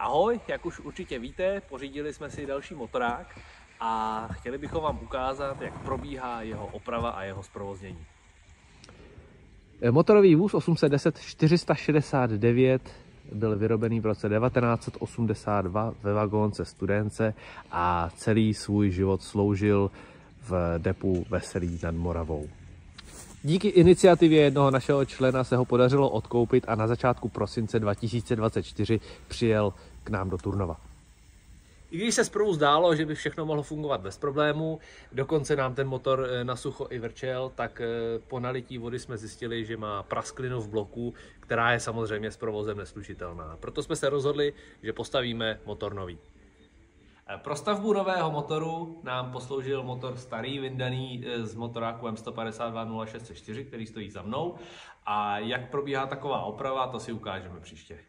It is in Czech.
Ahoj, jak už určitě víte, pořídili jsme si další motorák a chtěli bychom vám ukázat, jak probíhá jeho oprava a jeho zprovoznění. Motorový vůz 810 469 byl vyrobený v roce 1982 ve vagónce Studénce a celý svůj život sloužil v depu Veselí nad Moravou. Díky iniciativě jednoho našeho člena se ho podařilo odkoupit a na začátku prosince 2024 přijel k nám do Turnova. I když se zprvu zdálo, že by všechno mohlo fungovat bez problémů, dokonce nám ten motor na sucho i vrčel, tak po nalití vody jsme zjistili, že má prasklinu v bloku, která je samozřejmě s provozem neslučitelná. Proto jsme se rozhodli, že postavíme motor nový. Pro stavbu nového motoru nám posloužil motor starý, vyndaný z motoráku M152 0604, který stojí za mnou. A jak probíhá taková oprava, to si ukážeme příště.